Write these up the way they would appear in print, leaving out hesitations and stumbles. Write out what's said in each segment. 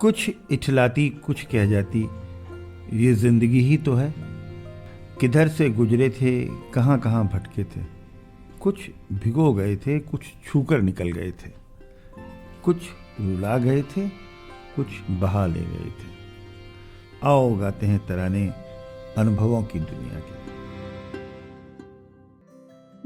कुछ इठलाती कुछ कह जाती, ये जिंदगी ही तो है। किधर से गुजरे थे, कहाँ कहाँ भटके थे। कुछ भिगो गए थे, कुछ छूकर निकल गए थे। कुछ रुला गए थे, कुछ बहा ले गए थे। आओ गाते हैं तराने अनुभवों की दुनिया के।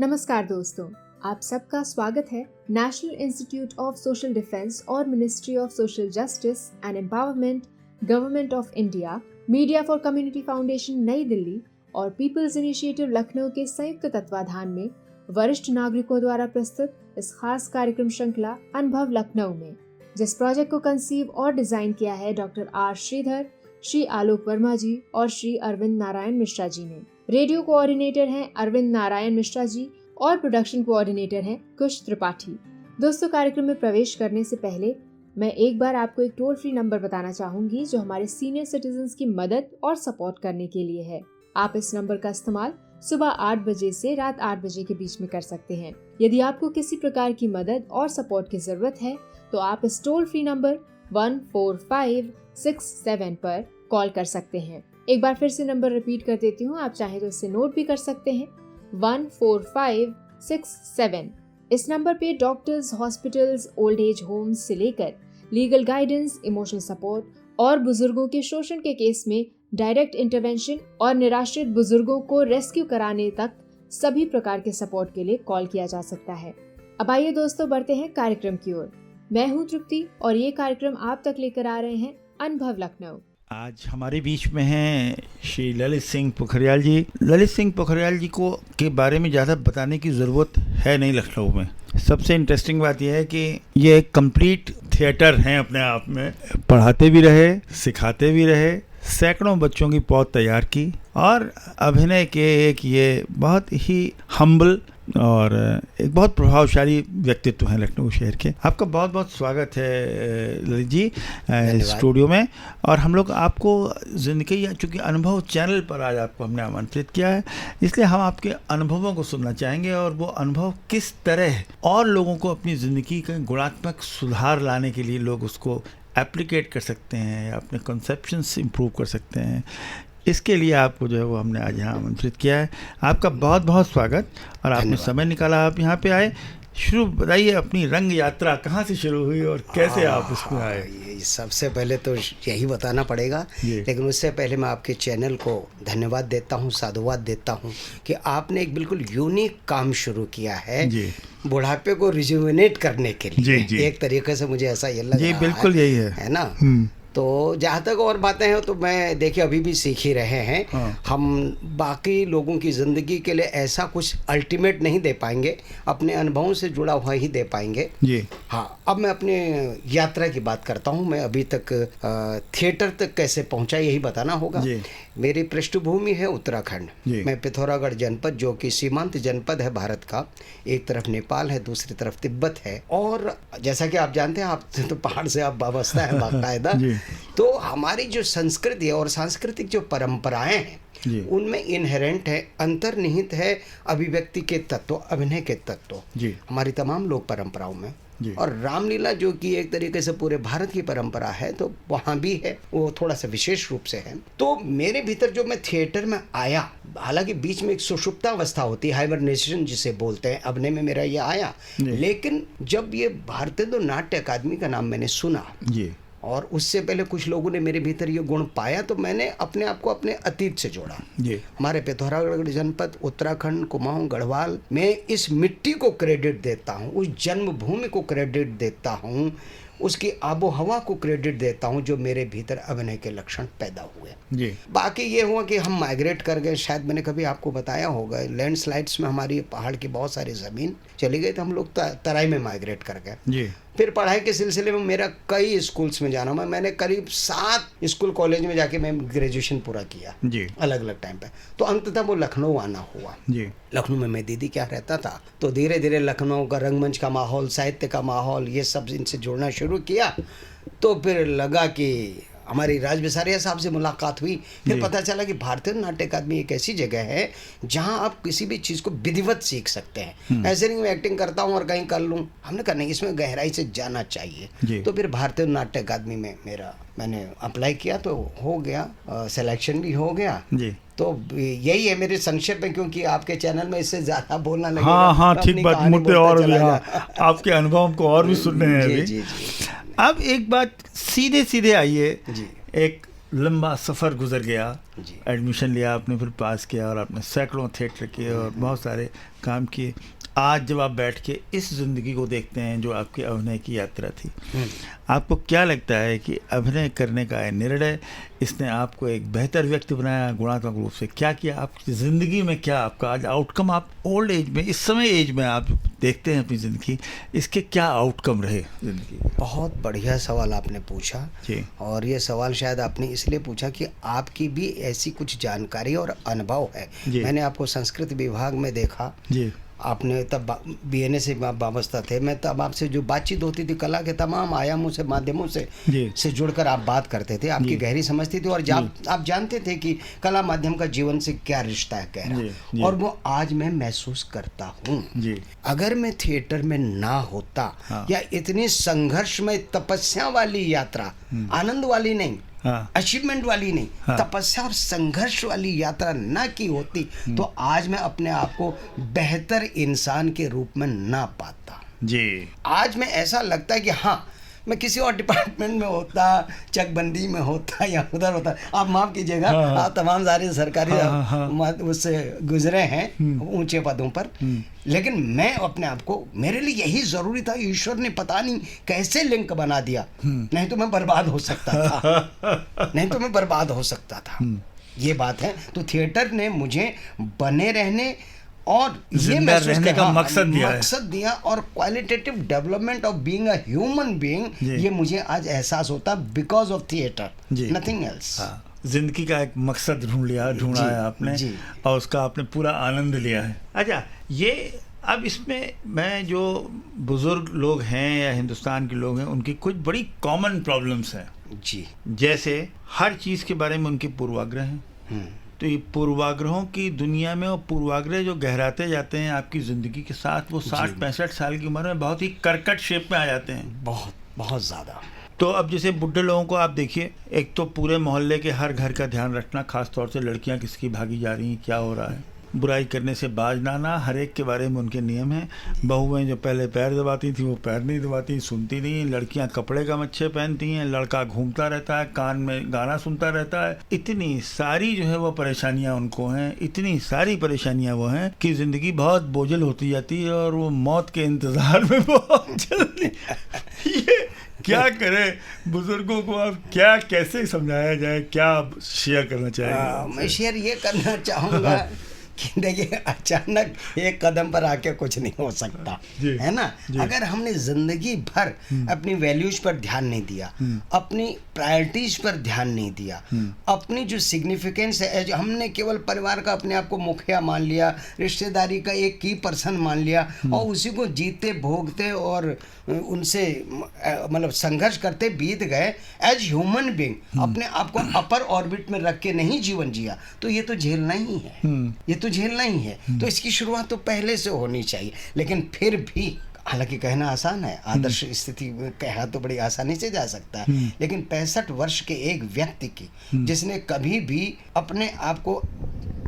नमस्कार दोस्तों, आप सबका स्वागत है national institute of social defence और ministry of social justice and empowerment, government of India, media for community foundation New Delhi और पीपल्स इनिशिएटिव लखनऊ के संयुक्त तत्वाधान में वरिष्ठ नागरिकों द्वारा प्रस्तुत इस खास कार्यक्रम श्रृंखला अनुभव लखनऊ में, जिस प्रोजेक्ट को कंसीव और डिजाइन किया है डॉक्टर आर श्रीधर, श्री आलोक वर्मा जी और श्री अरविंद नारायण मिश्रा जी ने। रेडियो कोऑर्डिनेटर हैं अरविंद नारायण मिश्रा जी और प्रोडक्शन कोऑर्डिनेटर हैं कुश त्रिपाठी। दोस्तों, कार्यक्रम में प्रवेश करने से पहले मैं एक बार आपको एक टोल फ्री नंबर बताना चाहूंगी जो हमारे सीनियर सिटीजन्स की मदद और सपोर्ट करने के लिए है। आप इस नंबर का इस्तेमाल सुबह 8 बजे से रात 8 बजे के बीच में कर सकते हैं। यदि आपको किसी प्रकार की मदद और सपोर्ट की जरूरत है तो आप इस टोल फ्री नंबर 14567 पर कॉल कर सकते हैं। एक बार फिर से नंबर रिपीट कर देती हूँ, आप चाहें तो इसे नोट भी कर सकते हैं। 14567। इस नंबर पे doctors, hospitals, old age homes से लेकर लीगल गाइडेंस, इमोशनल सपोर्ट और बुजुर्गों के शोषण के केस में डायरेक्ट इंटरवेंशन और निराश्रित बुजुर्गों को रेस्क्यू कराने तक सभी प्रकार के सपोर्ट के लिए कॉल किया जा सकता है। अब आइए दोस्तों, बढ़ते हैं कार्यक्रम की ओर। मैं हूँ तृप्ति और ये कार्यक्रम आप तक लेकर आ रहे हैं अनुभव लखनऊ। आज हमारे बीच में हैं श्री ललित सिंह पोखरियाल जी। ललित सिंह पोखरियाल जी को के बारे में ज़्यादा बताने की ज़रूरत है नहीं लखनऊ में। सबसे इंटरेस्टिंग बात यह है कि ये एक कंप्लीट थिएटर हैं अपने आप में। पढ़ाते भी रहे, सिखाते भी रहे, सैकड़ों बच्चों की पौध तैयार की और अभिनय के एक ये बहुत ही हम्बल और एक बहुत प्रभावशाली व्यक्तित्व हैं लखनऊ शहर के। आपका बहुत बहुत स्वागत है ललित जी स्टूडियो में। और हम लोग आपको ज़िंदगी, चूँकि अनुभव चैनल पर आज आपको हमने आमंत्रित किया है, इसलिए हम आपके अनुभवों को सुनना चाहेंगे और वो अनुभव किस तरह और लोगों को अपनी ज़िंदगी का गुणात्मक सुधार लाने के लिए लोग उसको एप्लीकेट कर सकते हैं या अपने कंसेप्शंस इम्प्रूव कर सकते हैं। इसके लिए आपको जो है वो हमने आज यहाँ आमंत्रित किया है। आपका बहुत बहुत स्वागत और आपने समय निकाला, आप यहाँ पे आए। शुरू बताइए, अपनी रंग यात्रा कहाँ से शुरू हुई और कैसे आप इसमें आए? सबसे पहले तो यही बताना पड़ेगा, लेकिन उससे पहले मैं आपके चैनल को धन्यवाद देता हूँ, साधुवाद देता हूँ कि आपने एक बिल्कुल यूनिक काम शुरू किया है बुढ़ापे को रिजुविनेट करने के लिए। एक तरीके से मुझे ऐसा ये लग रहा है। बिल्कुल यही है ना। तो जहाँ तक और बातें हैं तो मैं देखिए अभी भी सीख ही रहे हैं। हम बाकी लोगों की ज़िंदगी के लिए ऐसा कुछ अल्टीमेट नहीं दे पाएंगे, अपने अनुभवों से जुड़ा हुआ ही दे पाएंगे जी। हाँ, अब मैं अपने यात्रा की बात करता हूँ। मैं अभी तक थिएटर तक कैसे पहुँचा यही बताना होगा। मेरी पृष्ठभूमि है उत्तराखंड। मैं पिथौरागढ़ जनपद, जो कि सीमांत जनपद है भारत का, एक तरफ नेपाल है, दूसरी तरफ तिब्बत है। और जैसा कि आप जानते हैं, आप तो पहाड़ से आप वाबस्ता है बाकायदा। तो हमारी जो संस्कृति और सांस्कृतिक जो परंपराएं हैं उनमें इनहेरेंट है, अंतर्निहित है अभिव्यक्ति के तत्व, अभिनय के तत्व हमारी तमाम लोक परंपराओं में। और रामलीला जो कि एक तरीके से पूरे भारत की परंपरा है, तो वहाँ भी है, वो थोड़ा सा विशेष रूप से है। तो मेरे भीतर जो मैं थिएटर में आया, हालांकि बीच में एक सुषुप्तावस्था होती है, हाइबरनेशन जिसे बोलते हैं, अभिनय में मेरा ये आया। लेकिन जब ये भारतीय नाट्य अकादमी का नाम मैंने सुना और उससे पहले कुछ लोगों ने मेरे भीतर ये गुण पाया, तो मैंने अपने आप को अपने अतीत से जोड़ा। हमारे पिथौरागढ़ जनपद, उत्तराखंड, कुमाऊं, गढ़वाल में इस मिट्टी को क्रेडिट देता हूँ, उस जन्मभूमि को क्रेडिट देता हूँ, उसकी आबो हवा को क्रेडिट देता हूँ जो मेरे भीतर अभिनय के लक्षण पैदा हुए जी। बाकी ये हुआ कि हम माइग्रेट कर गए, शायद मैंने कभी आपको बताया होगा, लैंडस्लाइड्स में हमारी पहाड़ की बहुत सारी ज़मीन चली गई, तो हम लोग तराई में माइग्रेट कर गए जी। फिर पढ़ाई के सिलसिले में मेरा कई स्कूल्स में जाना हुआ। मैंने करीब 7 स्कूल कॉलेज में जाके मैं ग्रेजुएशन पूरा किया जी, अलग अलग टाइम पे। तो अंततः वो लखनऊ आना हुआ जी। लखनऊ में मैं दीदी क्या रहता था, तो धीरे धीरे लखनऊ का रंगमंच का माहौल, साहित्य का माहौल, ये सब इनसे जुड़ना शुरू किया। तो फिर लगा कि हमारी राज बिसारिया साहब से मुलाकात हुई, फिर पता चला कि भारतीय नाट्य अकादमी एक ऐसी जगह है जहां आप किसी भी चीज़ को विधिवत सीख सकते हैं। ऐसे नहीं मैं एक्टिंग करता हूं और कहीं कर लूं, हमने कहा नहीं, इसमें गहराई से जाना चाहिए। तो फिर भारतीय नाट्य अकादमी में मैंने अप्लाई किया तो हो गया, सिलेक्शन भी हो गया जी। तो यही है मेरे संक्षेप में, क्योंकि आपके चैनल में इससे ज्यादा बोलना लगेगा। हाँ ठीक बात, मुद्दे और भी आपके अनुभव को और भी सुनने हैं अभी। जी। अब एक बात सीधे आइए, एक लंबा सफ़र गुजर गया, एडमिशन लिया आपने, फिर पास किया और आपने सैकड़ों थिएटर किए और बहुत सारे काम किए। आज जब आप बैठ के इस ज़िंदगी को देखते हैं जो आपकी अभिनय की यात्रा थी, आपको क्या लगता है कि अभिनय करने का निर्णय इसने आपको एक बेहतर व्यक्ति बनाया गुणात्मक रूप से? क्या किया आपकी ज़िंदगी में, क्या आपका आज आउटकम, आप ओल्ड एज में, इस समय एज में आप देखते हैं अपनी ज़िंदगी, इसके क्या आउटकम रहे ज़िंदगी? बहुत बढ़िया सवाल आपने पूछा जी। और ये सवाल शायद आपने इसलिए पूछा कि आपकी भी ऐसी कुछ जानकारी और अनुभव है। मैंने आपको संस्कृत विभाग में देखा जी, आपने तब BNA से वाबस्ता थे, मैं तब आपसे जो बातचीत होती थी कला के तमाम आयामों से, माध्यमों से जुड़कर आप बात करते थे, आपकी गहरी समझती थी और आप जानते थे कि कला माध्यम का जीवन से क्या रिश्ता है गहरा, और वो आज मैं महसूस करता हूँ। अगर मैं थिएटर में ना होता या इतनी संघर्ष में तपस्या वाली यात्रा, आनंद वाली नहीं, अचीवमेंट वाली नहीं, तपस्या और संघर्ष वाली यात्रा ना की होती, तो आज मैं अपने आप को बेहतर इंसान के रूप में ना पाता जी। आज में ऐसा लगता है कि हाँ, मैं किसी और डिपार्टमेंट में होता, चकबंदी में होता या उधर होता, आप माफ कीजिएगा, आप तमाम सारे सरकारी उससे गुजरे हैं ऊंचे पदों पर, लेकिन मैं अपने आप को, मेरे लिए यही जरूरी था, ईश्वर ने पता नहीं कैसे लिंक बना दिया, नहीं तो मैं बर्बाद हो सकता था, ये बात है। तो थिएटर ने मुझे बने रहने और ये महसूस करने का मकसद दिया और qualitative development of being a human being, ये मुझे आज एहसास होता because of theatre, nothing else. जिंदगी का एक मकसद ढूंढा है आपने और उसका आपने पूरा आनंद लिया है। अच्छा, ये अब इसमें मैं जो बुजुर्ग लोग हैं या हिंदुस्तान के लोग हैं, उनकी कुछ बड़ी कॉमन प्रॉब्लम्स हैं जी, जैसे हर चीज़ के बारे में उनके पूर्वाग्रह हैं। तो ये पूर्वाग्रहों की दुनिया में, और पूर्वाग्रह जो गहराते जाते हैं आपकी ज़िंदगी के साथ, वो 60-65 साल की उम्र में बहुत ही कर्कट शेप में आ जाते हैं, बहुत ज़्यादा। तो अब जैसे बुढ़े लोगों को आप देखिए, एक तो पूरे मोहल्ले के हर घर का ध्यान रखना, खास तौर से लड़कियां किसकी भागी जा रही हैं, क्या हो रहा है, बुराई करने से बाज ना आना, हर एक के बारे में उनके नियम हैं। बहुएं जो पहले पैर दबाती थी वो पैर नहीं दबाती, सुनती नहीं, लड़कियां कपड़े का मच्छे पहनती हैं, लड़का घूमता रहता है, कान में गाना सुनता रहता है। इतनी सारी जो है वो परेशानियां उनको हैं, इतनी सारी परेशानियां वो हैं कि ज़िंदगी बहुत बोझल होती जाती है और वो मौत के इंतज़ार में बहुत जल्दी ये क्या करें बुजुर्गों को, अब क्या कैसे समझाया जाए, क्या शेयर करना चाहिए? मैं शेयर ये करना चाहूँगा कि देखिए, अचानक एक कदम पर आके कुछ नहीं हो सकता, है ना। अगर हमने जिंदगी भर अपनी वैल्यूज पर ध्यान नहीं दिया, अपनी प्रायोरिटीज पर ध्यान नहीं दिया, अपनी जो सिग्निफिकेंस है, जो हमने केवल परिवार का अपने आप को मुखिया मान लिया, रिश्तेदारी का एक की पर्सन मान लिया और उसी को जीते भोगते और उनसे मतलब संघर्ष करते बीत गए, एज ह्यूमन बीइंग अपने आप को अपर ऑर्बिट में रख के नहीं जीवन जिया, तो ये तो झेलना ही है, तो इसकी शुरुआत तो पहले से होनी चाहिए। लेकिन फिर भी, हालांकि कहना आसान है, आदर्श स्थिति में कहा तो बड़ी आसानी से जा सकता है, लेकिन 65 वर्ष के एक व्यक्ति की जिसने कभी भी अपने आप को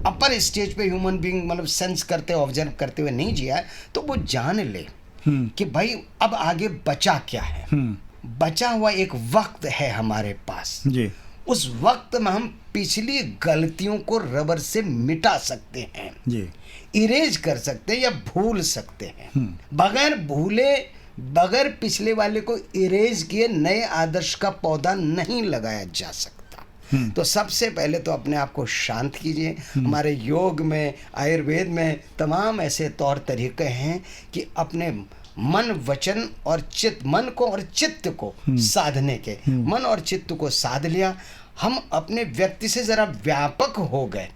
अपर स्टेज पे ह्यूमन बीइंग मतलब सेंस करते, ऑब्जर्व करते हुए नहीं जिया है, तो वो जान ले कि भाई अब आगे बचा क्या है। बचा हुआ एक वक्त है हमारे पास जी। उस वक्त में हम पिछली गलतियों को रबर से मिटा सकते हैं जी, इरेज कर सकते हैं या भूल सकते हैं। बगैर भूले, बगैर पिछले वाले को इरेज किए नए आदर्श का पौधा नहीं लगाया जा सकता। तो सबसे पहले तो अपने आप को शांत कीजिए। हमारे योग में, आयुर्वेद में तमाम ऐसे तौर तरीके हैं कि अपने मन, वचन और चित्त, मन को और चित्त को साधने के, मन और चित्त को साध लिया, हम अपने व्यक्ति से जरा व्यापक हो गए,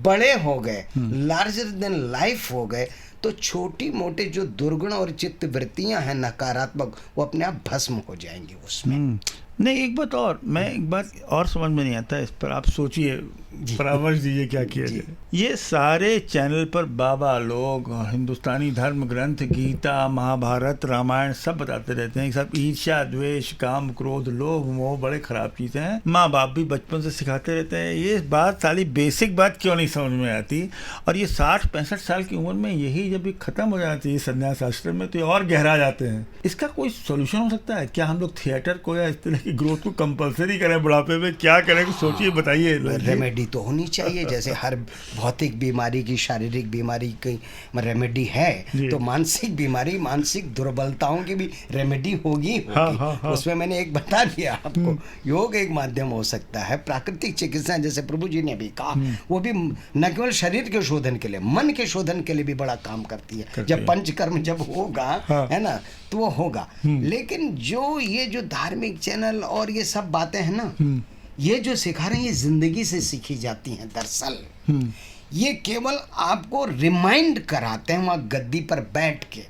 बड़े हो गए, लार्जर देन लाइफ हो गए, तो छोटी मोटे जो दुर्गुण और चित्त वृत्तियां हैं नकारात्मक, वो अपने आप भस्म हो जाएंगी उसमें। नहीं, एक बात और, मैं एक बात और समझ में नहीं आता इस पर, आप सोचिए, परामर्श दीजिए क्या किया जाए। ये सारे चैनल पर बाबा लोग हिंदुस्तानी धर्म ग्रंथ, गीता, महाभारत, रामायण सब बताते रहते हैं। सब ईर्ष्या, द्वेष, काम, क्रोध, लोभ, मोह बड़े खराब चीज़ें हैं। माँ बाप भी बचपन से सिखाते रहते हैं। ये बात सारी बेसिक बात क्यों नहीं समझ में आती? और ये 60-65 साल की उम्र में यही जब खत्म हो जाना चाहिए संन्यास आश्रम में, तो ये और गहरा जाते हैं। इसका कोई सोल्यूशन हो सकता है क्या? हम लोग थिएटर को या इस तरह की ग्रोथ को कंपलसरी करें बुढ़ापे में? क्या करें, सोचिए, बताइए। रेमेडी तो होनी चाहिए, जैसे हर भौतिक बीमारी की, शारीरिक बीमारी की रेमेडी है, तो मानसिक बीमारी, मानसिक दुर्बलताओं की भी रेमेडी होगी। हाँ। उसमें मैंने एक बता दिया आपको, योग एक माध्यम हो सकता है। प्राकृतिक चिकित्सा, जैसे प्रभु जी ने भी कहा, वो भी न केवल शरीर के शोधन के लिए, मन के शोधन के लिए भी बड़ा काम करती है। जब पंचकर्म जब होगा, है ना, तो वो होगा। लेकिन जो ये जो धार्मिक चैनल और ये सब बातें हैं ना, ये जो सिखा रहे हैं, ये जिंदगी से सीखी जाती हैं। दरअसल ये केवल आपको रिमाइंड कराते हैं वहां गद्दी पर बैठ के।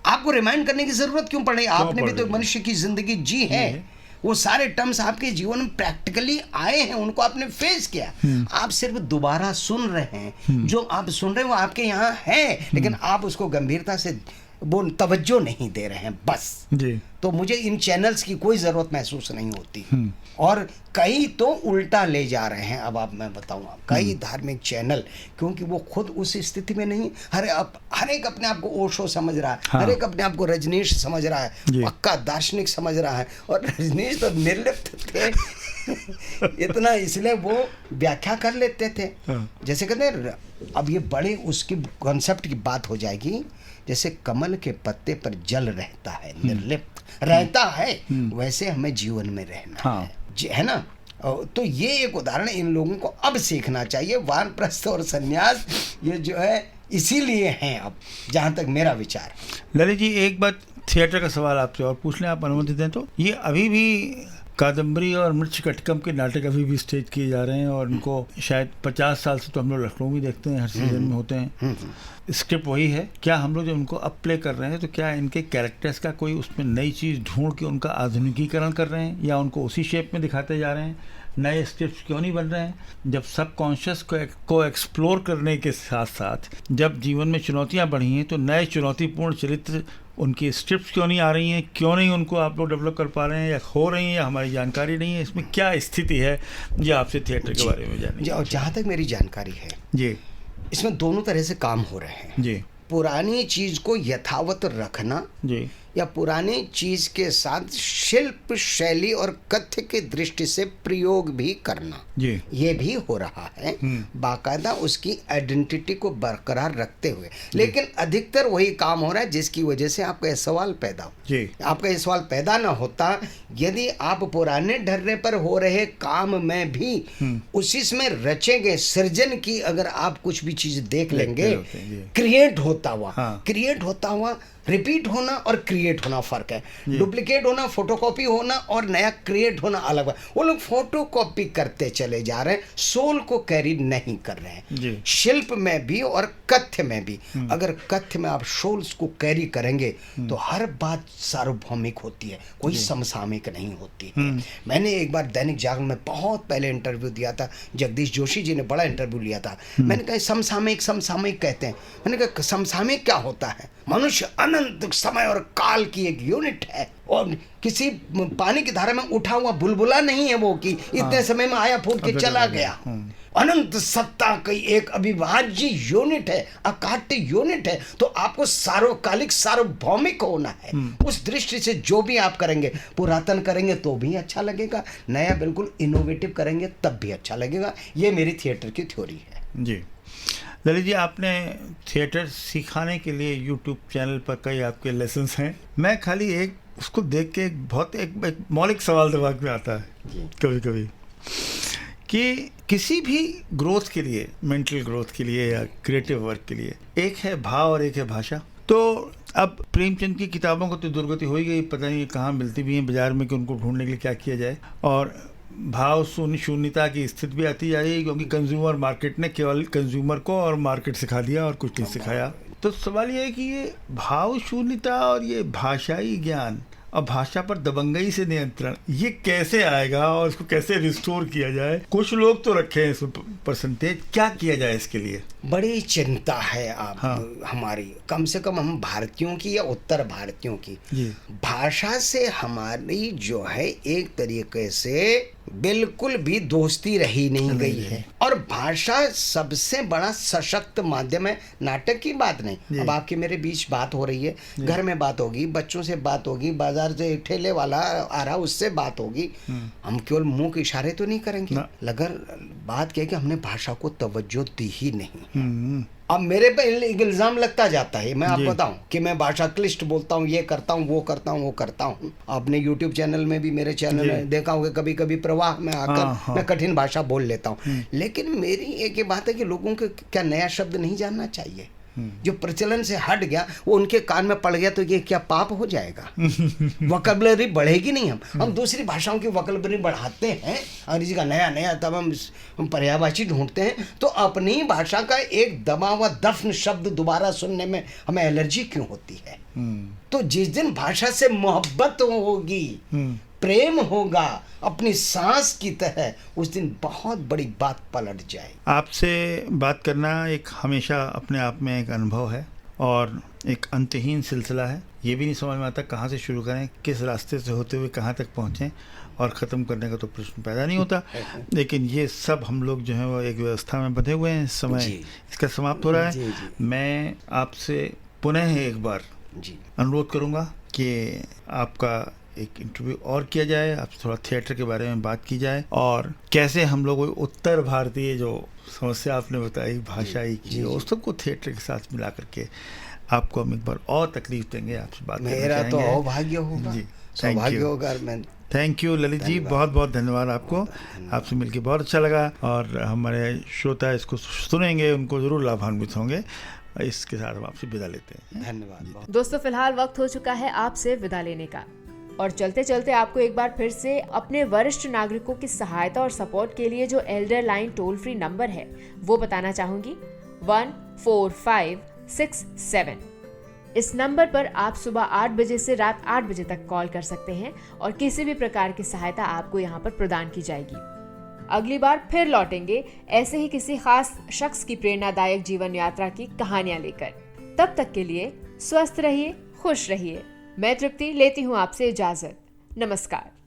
आपको रिमाइंड करने की जरूरत क्यों पड़ रही? आपने भी तो मनुष्य की जिंदगी जी है। वो सारे टर्म्स आपके जीवन में प्रैक्टिकली आए हैं, उनको आपने फेस किया। आप सिर्फ दोबारा सुन रहे हैं। जो आप सुन रहे हैं वो आपके यहाँ है, लेकिन आप उसको गंभीरता से वो तवज्जो नहीं दे रहे हैं बस जी। तो मुझे इन चैनल्स की कोई ज़रूरत महसूस नहीं होती। और कई तो उल्टा ले जा रहे हैं। अब आप, मैं बताऊंगा, कई धार्मिक चैनल, क्योंकि वो खुद उस स्थिति में नहीं, हर एक अपने आप को ओशो समझ रहा है। हर एक अपने आप को रजनीश समझ रहा है, पक्का दार्शनिक समझ रहा है। और रजनीश तो निर्लिप्त थे इतना, इसलिए वो व्याख्या कर लेते थे। जैसे कहते हैं, अब ये बड़े उसकी कॉन्सेप्ट की बात हो जाएगी, जैसे कमल के पत्ते पर जल रहता है, निर्लिप्त रहता है, वैसे हमें जीवन में रहना है ना। तो ये एक उदाहरण इन लोगों को अब सीखना चाहिए। वानप्रस्थ और सन्यास ये जो है इसीलिए हैं अब, जहाँ तक मेरा विचार। ललित जी, एक बात थिएटर का सवाल आपसे और पूछ लें, आप अनुमति दें तो। ये अभी भी कादम्बरी और मृच्छकटिकम के नाटक अभी भी स्टेज किए जा रहे हैं, और उनको शायद 50 साल से तो हम लोग लखनऊ में देखते हैं, हर सीजन में होते हैं। स्क्रिप्ट वही है। क्या हम लोग जब उनको अब प्ले कर रहे हैं, तो क्या इनके कैरेक्टर्स का कोई उसमें नई चीज़ ढूंढ के उनका आधुनिकीकरण कर रहे हैं, या उनको उसी शेप में दिखाते जा रहे हैं? नए स्क्रिप्ट क्यों नहीं बन रहे हैं? जब सब कॉन्शियस को एक्सप्लोर करने के साथ साथ जब जीवन में चुनौतियाँ बढ़ी हैं, तो नए चुनौतीपूर्ण चरित्र, उनकी स्क्रिप्ट क्यों नहीं आ रही हैं? क्यों नहीं उनको आप लोग डेवलप कर पा रहे हैं, या हो रही हैं, या हमारी जानकारी नहीं है? इसमें क्या स्थिति है, ये आपसे थिएटर के बारे में जानना। और जहाँ तक मेरी जानकारी है जी, इसमें दोनों तरह से काम हो रहे हैं जी। पुरानी चीज को यथावत रखना जी, या पुरानी चीज के साथ शिल्प शैली और कथ्य की दृष्टि से प्रयोग भी करना जी, ये भी हो रहा है, बाकायदा उसकी आइडेंटिटी को बरकरार रखते हुए। लेकिन अधिकतर वही काम हो रहा है जिसकी वजह से आपका यह सवाल पैदा हो। जी। आपका ये सवाल पैदा ना होता यदि आप पुराने ढर्रे पर हो रहे काम में भी उसी में रचे गए सृजन की अगर आप कुछ भी चीज देख लेंगे, क्रिएट होता हुआ रिपीट होना और क्रिएट होना फर्क है। डुप्लीकेट होना, फोटोकॉपी होना और नया क्रिएट होना अलग है। वो लोग फोटोकॉपी करते चले जा रहे हैं, सोल को कैरी नहीं कर रहे हैं। शिल्प में भी और कथ्य में भी, अगर कथ्य में आप सोल्स को कैरी करेंगे तो हर बात सार्वभौमिक होती है, कोई समसामयिक नहीं होती है। मैंने एक बार दैनिक जागरण में बहुत पहले इंटरव्यू दिया था, जगदीश जोशी जी ने बड़ा इंटरव्यू लिया था। मैंने कहा समसामयिक कहते हैं। मैंने कहा समसामयिक क्या होता है? मनुष्य अनंत समय और काल की एक यूनिट है, और किसी पानी की धारा में उठा हुआ बुलबुला नहीं है वो कि इतने समय में आया फूट के चला गया। अनंत सत्ता की एक अविभाज्य यूनिट है, अकाट्य यूनिट है। तो आपको सार्वकालिक सार्वभौमिक होना है। उस दृष्टि से जो भी आप करेंगे, पुरातन करेंगे तो भी अच्छा लगेगा, नया बिल्कुल इनोवेटिव करेंगे तब भी अच्छा लगेगा। ये मेरी थिएटर की थ्योरी है। जी ललित जी, आपने थिएटर सिखाने के लिए यूट्यूब चैनल पर कई आपके लेसन्स हैं। मैं खाली एक उसको देख के एक मौलिक सवाल दिमाग में आता है कभी कभी कि किसी भी ग्रोथ के लिए, मेंटल ग्रोथ के लिए या क्रिएटिव वर्क के लिए, एक है भाव और एक है भाषा। तो अब प्रेमचंद की किताबों को तो दुर्गति हो ही गई, पता नहीं कहाँ मिलती भी हैं बाजार में कि उनको ढूंढने के लिए क्या किया जाए। और भाव शून्यता की स्थिति भी आती जा रही है, क्योंकि कंज्यूमर मार्केट ने केवल कंज्यूमर को और मार्केट सिखा दिया और कुछ नहीं सिखाया। तो सवाल ये है कि ये भाव शून्यता और ये भाषाई ज्ञान और भाषा पर दबंगई से नियंत्रण, ये कैसे आएगा और इसको कैसे रिस्टोर किया जाए? कुछ लोग तो रखे हैं इसमें परसेंटेज, क्या किया जाए इसके लिए? बड़ी चिंता है आप हमारी, कम से कम हम भारतीयों की या उत्तर भारतीयों की। भाषा से हमारी जो है एक तरीके से बिल्कुल भी दोस्ती रही नहीं गई है। और भाषा सबसे बड़ा सशक्त माध्यम है, नाटक की बात नहीं। अब आपके मेरे बीच बात हो रही है, घर में बात होगी, बच्चों से बात होगी, बाजार से ठेले वाला आ रहा उससे बात होगी। हम केवल मुंह के इशारे तो नहीं करेंगे। मगर बात क्या है कि हमने भाषा को तवज्जो दी ही नहीं। अब मेरे पे इल्जाम लगता जाता है, मैं आपको बताऊं कि मैं भाषा क्लिष्ट बोलता हूं, ये करता हूं, वो करता हूं, वो करता हूं। आपने YouTube चैनल में भी, मेरे चैनल में देखा होगा, कभी कभी प्रवाह में आकर मैं कठिन भाषा बोल लेता हूं। लेकिन मेरी एक ही बात है कि लोगों को क्या नया शब्द नहीं जानना चाहिए? जो प्रचलन से हट गया वो उनके कान में पड़ गया तो ये क्या पाप हो जाएगा? वोकैबुलरी बढ़ेगी नहीं। हम दूसरी भाषाओं की वोकैबुलरी बढ़ाते हैं, अंग्रेजी का नया नया, तब हम पर्यायवाची ढूंढते हैं, तो अपनी भाषा का एक दबा हुआ दफन शब्द दोबारा सुनने में हमें एलर्जी क्यों होती है? तो जिस दिन भाषा से मोहब्बत होगी, प्रेम होगा अपनी सांस की तरह, उस दिन बहुत बड़ी बात पलट जाए। आपसे बात करना एक हमेशा अपने आप में एक अनुभव है और एक अंतहीन सिलसिला है। ये भी नहीं समझ में आता कहाँ से शुरू करें, किस रास्ते से होते हुए कहाँ तक पहुँचें, और ख़त्म करने का तो प्रश्न पैदा नहीं होता। लेकिन ये सब हम लोग जो है वो एक व्यवस्था में बंधे हुए हैं। समय इसका समाप्त हो रहा है। मैं आपसे पुनः एक बार अनुरोध करूँगा कि आपका एक इंटरव्यू और किया जाए, आप थोड़ा थिएटर के बारे में बात की जाए और कैसे हम लोग उत्तर भारतीय जो समस्या आपने बताई भाषाई की, उस सबको थिएटर के साथ मिला करके आपको हम एक बार और तकलीफ देंगे, आपसे बात करना मेरा तो सौभाग्य होगा जी, सौभाग्य होगा। थैंक यू ललित जी, बहुत बहुत धन्यवाद आपको। आपसे मिलकर बहुत अच्छा लगा और हमारे श्रोता इसको सुनेंगे, उनको ज़रूर लाभान्वित होंगे। इसके साथ हम आपसे विदा लेते हैं। धन्यवाद दोस्तों। फिलहाल वक्त हो चुका है आपसे विदा लेने का, और चलते चलते आपको एक बार फिर से अपने वरिष्ठ नागरिकों की सहायता और सपोर्ट के लिए जो Elder line toll free number है वो बताना चाहूंगी, 14567। इस नंबर पर आप सुबह 8 बजे से रात 8 बजे तक कॉल कर सकते हैं और किसी भी प्रकार की सहायता आपको यहाँ पर प्रदान की जाएगी। अगली बार फिर लौटेंगे ऐसे ही किसी खास शख्स की प्रेरणादायक जीवन यात्रा की कहानियां लेकर। तब तक के लिए स्वस्थ रहिए, खुश रहिए। मैं तृप्ति लेती हूँ आपसे इजाजत। नमस्कार।